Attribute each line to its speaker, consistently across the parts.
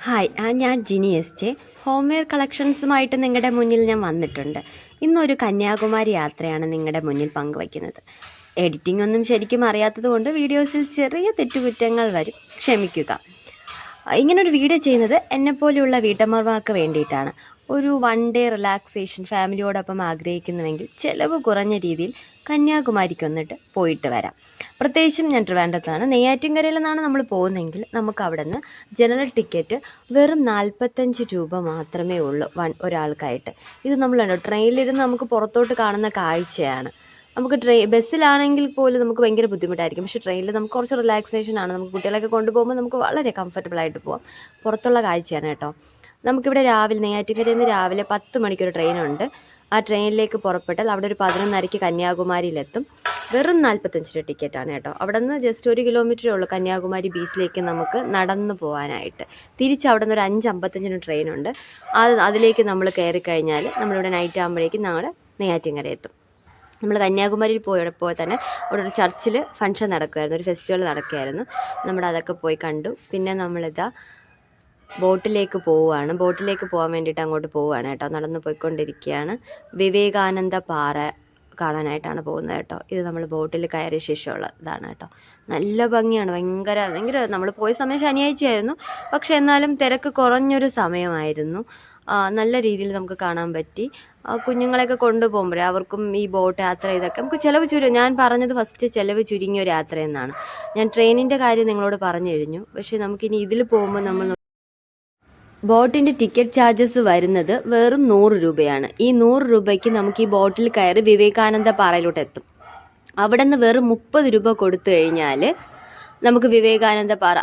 Speaker 1: Hi ഞാൻ Jini S home wear കളക്ഷൻസുമായിട്ട് നിങ്ങളുടെ മുന്നിൽ ഞാൻ വന്നിട്ടുണ്ട്. ഇന്നൊരു കന്യാകുമാരി യാത്രയാണ് നിങ്ങളുടെ മുന്നിൽ പങ്കുവയ്ക്കുന്നത്. എഡിറ്റിംഗ് ഒന്നും ശരിക്കും അറിയാത്തത് കൊണ്ട് വീഡിയോസിൽ ചെറിയ തെറ്റുകുറ്റങ്ങൾ വരും, ക്ഷമിക്കുക. ഇങ്ങനൊരു വീഡിയോ ചെയ്യുന്നത് എന്നെപ്പോലെയുള്ള വീട്ടമ്മമാർക്ക് വേണ്ടിയിട്ടാണ്. ഒരു വൺ ഡേ റിലാക്സേഷൻ ഫാമിലിയോടൊപ്പം ആഗ്രഹിക്കുന്നുവെങ്കിൽ ചിലവ് കുറഞ്ഞ രീതിയിൽ കന്യാകുമാരിക്ക് വന്നിട്ട് പോയിട്ട് വരാം. പ്രത്യേകിച്ചും ഞാൻ ട്രിവാൻഡ്രത്താണ്. നെയ്യാറ്റിൻകരയിൽ നിന്നാണ് നമ്മൾ പോകുന്നതെങ്കിൽ നമുക്ക് അവിടെ നിന്ന് ജനറൽ ടിക്കറ്റ് വെറും 45 രൂപ മാത്രമേ ഉള്ളൂ ഒരാൾക്കായിട്ട്. ഇത് നമ്മൾ ട്രെയിനിലിരുന്ന് നമുക്ക് പുറത്തോട്ട് കാണുന്ന കാഴ്ചയാണ്. നമുക്ക് ബസ്സിലാണെങ്കിൽ പോലും നമുക്ക് ഭയങ്കര ബുദ്ധിമുട്ടായിരിക്കും. പക്ഷേ ട്രെയിനിൽ നമുക്ക് കുറച്ച് റിലാക്സേഷനാണ്. നമുക്ക് കുട്ടികളൊക്കെ കൊണ്ടുപോകുമ്പോൾ നമുക്ക് വളരെ കംഫർട്ടബിളായിട്ട് പോകാം. പുറത്തുള്ള കാഴ്ചയാണ് കേട്ടോ. നമുക്കിവിടെ നെയ്യാറ്റിൻകരയിൽ നിന്ന് രാവിലെ 10 മണിക്കൊരു ട്രെയിനുണ്ട്. ആ ട്രെയിനിലേക്ക് പുറപ്പെട്ടാൽ അവിടെ ഒരു 11:30 കന്യാകുമാരിയിലെത്തും. വെറും 45 രൂപ ടിക്കറ്റാണ് കേട്ടോ. അവിടെ നിന്ന് ജസ്റ്റ് 1 കിലോമീറ്ററേ ഉള്ളൂ കന്യാകുമാരി ബീച്ചിലേക്ക് നമുക്ക് നടന്നു പോകാനായിട്ട്. തിരിച്ച് അവിടെ നിന്ന് ഒരു 5:55 ട്രെയിനുണ്ട്. അതിലേക്ക് നമ്മൾ കയറി കഴിഞ്ഞാൽ നമ്മളിവിടെ നൈറ്റ് ആകുമ്പോഴേക്കും നമ്മൾ നെയ്യാറ്റിൻകര എത്തും. നമ്മൾ കന്യാകുമാരിയിൽ പോയപ്പോൾ തന്നെ അവിടെ ഒരു ചർച്ചിൽ ഫംഗ്ഷൻ നടക്കുമായിരുന്നു, ഒരു ഫെസ്റ്റിവൽ നടക്കുകയായിരുന്നു. അതൊക്കെ പോയി കണ്ടു. പിന്നെ നമ്മളിതാ ബോട്ടിലേക്ക് പോവുകയാണ്. ബോട്ടിലേക്ക് പോകാൻ വേണ്ടിയിട്ട് അങ്ങോട്ട് പോവുകയാണ് കേട്ടോ. നടന്നു പോയിക്കൊണ്ടിരിക്കുകയാണ്. വിവേകാനന്ദ പാറ കാണാനായിട്ടാണ് പോകുന്നത് കേട്ടോ. ഇത് നമ്മൾ ബോട്ടിൽ കയറിയ ശേഷമുള്ള ഇതാണ് കേട്ടോ. നല്ല ഭംഗിയാണ്. ഭയങ്കര നമ്മൾ പോയ സമയം ശനിയാഴ്ചയായിരുന്നു. പക്ഷെ എന്നാലും തിരക്ക് കുറഞ്ഞൊരു സമയമായിരുന്നു. നല്ല രീതിയിൽ നമുക്ക് കാണാൻ പറ്റി. കുഞ്ഞുങ്ങളെയൊക്കെ കൊണ്ടുപോകുമ്പോഴേ അവർക്കും ഈ ബോട്ട് യാത്ര ഇതൊക്കെ നമുക്ക് ചിലവ് ഞാൻ പറഞ്ഞത് ഫസ്റ്റ് ചിലവ് ചുരുങ്ങിയ ഒരു യാത്രയെന്നാണ്. ഞാൻ ട്രെയിനിൻ്റെ കാര്യം നിങ്ങളോട് പറഞ്ഞു കഴിഞ്ഞു. പക്ഷേ നമുക്കിനി ഇതിൽ പോകുമ്പോൾ ബോട്ടിൻ്റെ ടിക്കറ്റ് ചാർജസ് വരുന്നത് വെറും 100 രൂപയാണ്. ഈ 100 രൂപയ്ക്ക് നമുക്ക് ഈ ബോട്ടിൽ കയറി വിവേകാനന്ദ പാറയിലോട്ട് എത്തും. അവിടെ നിന്ന് വെറും 30 രൂപ കൊടുത്തു കഴിഞ്ഞാൽ നമുക്ക് വിവേകാനന്ദ പാറ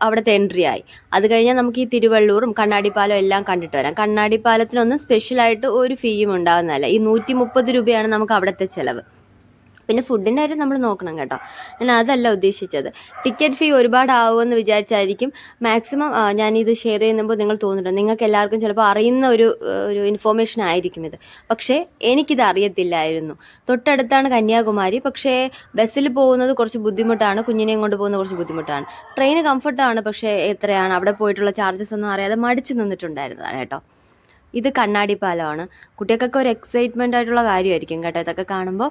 Speaker 1: അവിടുത്തെ എൻട്രി ആയി. അത് കഴിഞ്ഞാൽ നമുക്ക് ഈ തിരുവള്ളൂറും കണ്ണാടിപ്പാലം എല്ലാം കണ്ടിട്ട് വരാം. കണ്ണാടിപ്പാലത്തിനൊന്നും സ്പെഷ്യലായിട്ട് ഒരു ഫീയും ഉണ്ടാകുന്നതല്ല. ഈ 130 രൂപയാണ് നമുക്ക് അവിടുത്തെ ചിലവ്. പിന്നെ ഫുഡിൻ്റെ കാര്യം നമ്മൾ നോക്കണം കേട്ടോ. ഞാൻ അതല്ല ഉദ്ദേശിച്ചത്. ടിക്കറ്റ് ഫീ ഒരുപാടാവുമെന്ന് വിചാരിച്ചായിരിക്കും മാക്സിമം ഞാനിത് ഷെയർ ചെയ്യുമ്പോൾ നിങ്ങൾ തോന്നുന്നുണ്ട് നിങ്ങൾക്ക് എല്ലാവർക്കും ചിലപ്പോൾ അറിയുന്ന ഒരു ഇൻഫോർമേഷൻ ആയിരിക്കും ഇത്. പക്ഷേ എനിക്കിത് അറിയത്തില്ലായിരുന്നു. തൊട്ടടുത്താണ് കന്യാകുമാരി. പക്ഷേ ബസ്സിൽ പോകുന്നത് കുറച്ച് ബുദ്ധിമുട്ടാണ്. കുഞ്ഞിനെയും കൊണ്ട് പോകുന്നത് കുറച്ച് ബുദ്ധിമുട്ടാണ്. ട്രെയിൻ കംഫർട്ടാണ്. പക്ഷേ എത്രയാണ് അവിടെ പോയിട്ടുള്ള ചാർജസ് ഒന്നും അറിയാതെ മടിച്ച് നിന്നിട്ടുണ്ടായിരുന്നതാണ് കേട്ടോ. ഇത് കണ്ണാടിപ്പാലമാണ്. കുട്ടികൾക്കൊക്കെ ഒരു എക്സൈറ്റ്മെൻ്റ് ആയിട്ടുള്ള കാര്യമായിരിക്കും കേട്ടോ ഇതൊക്കെ കാണുമ്പോൾ.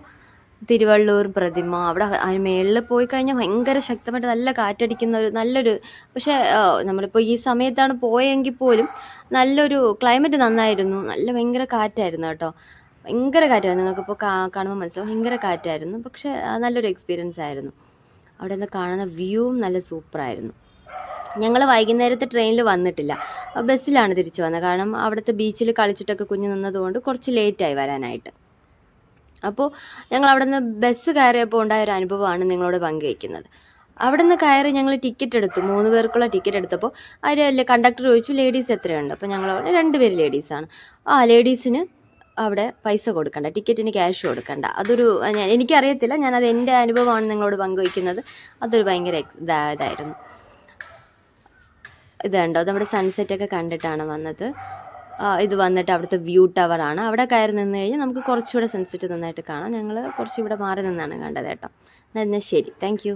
Speaker 1: തിരുവള്ളൂർ പ്രതിമ അവിടെ മേളിൽ പോയി കഴിഞ്ഞാൽ ഭയങ്കര ശക്തമായിട്ട് നല്ല കാറ്റടിക്കുന്ന നല്ലൊരു പക്ഷേ നമ്മളിപ്പോൾ ഈ സമയത്താണ് പോയെങ്കിൽ പോലും നല്ലൊരു ക്ലൈമറ്റ് നന്നായിരുന്നു. ഭയങ്കര കാറ്റായിരുന്നു കേട്ടോ. ഭയങ്കര കാറ്റായിരുന്നു. നിങ്ങൾക്കിപ്പോൾ കാണുമ്പോൾ മനസ്സിലാവും. ഭയങ്കര കാറ്റായിരുന്നു. പക്ഷേ നല്ലൊരു എക്സ്പീരിയൻസ് ആയിരുന്നു. അവിടെ നിന്ന് കാണുന്ന വ്യൂവും നല്ല സൂപ്പറായിരുന്നു. ഞങ്ങൾ വൈകുന്നേരത്തെ ട്രെയിനിൽ വന്നിട്ടില്ല, ബസ്സിലാണ് തിരിച്ചു വന്നത്. കാരണം അവിടുത്തെ ബീച്ചിൽ കളിച്ചിട്ടൊക്കെ കുഞ്ഞ് നിന്നതുകൊണ്ട് കുറച്ച് ലേറ്റായി വരാനായിട്ട്. അപ്പോൾ ഞങ്ങൾ അവിടെ നിന്ന് ബസ് കയറിയപ്പോൾ ഉണ്ടായൊരു അനുഭവമാണ് നിങ്ങളോട് പങ്കുവയ്ക്കുന്നത്. അവിടെ നിന്ന് കയറി ഞങ്ങൾ ടിക്കറ്റ് എടുത്തു. 3 പേർക്കുള്ള ടിക്കറ്റ് എടുത്തപ്പോൾ കണ്ടക്ടർ ചോദിച്ചു ലേഡീസ് എത്രയുണ്ട്. അപ്പോൾ ഞങ്ങൾ 2 പേര് ലേഡീസാണ്. ലേഡീസിന് അവിടെ പൈസ കൊടുക്കണ്ട, ടിക്കറ്റിന് ക്യാഷ് കൊടുക്കണ്ട. എനിക്കറിയത്തില്ല, ഞാനത് എൻ്റെ അനുഭവമാണ് നിങ്ങളോട് പങ്കുവയ്ക്കുന്നത്. അതൊരു ഭയങ്കര ഇതായിരുന്നു. ഇതുണ്ടോ, നമ്മുടെ സൺസെറ്റൊക്കെ കണ്ടിട്ടാണ് വന്നത്. ഇത് വന്നിട്ട് അവിടുത്തെ വ്യൂ ടവറാണ്. അവിടെ കയറി നിന്ന് കഴിഞ്ഞാൽ നമുക്ക് കുറച്ചുകൂടെ സൺസെറ്റ് നന്നായിട്ട് കാണാം. ഞങ്ങൾ കുറച്ചുകൂടെ മാറി നിന്നാണ് കണ്ടത് കേട്ടോ. എന്നാൽ ശരി, താങ്ക് യു.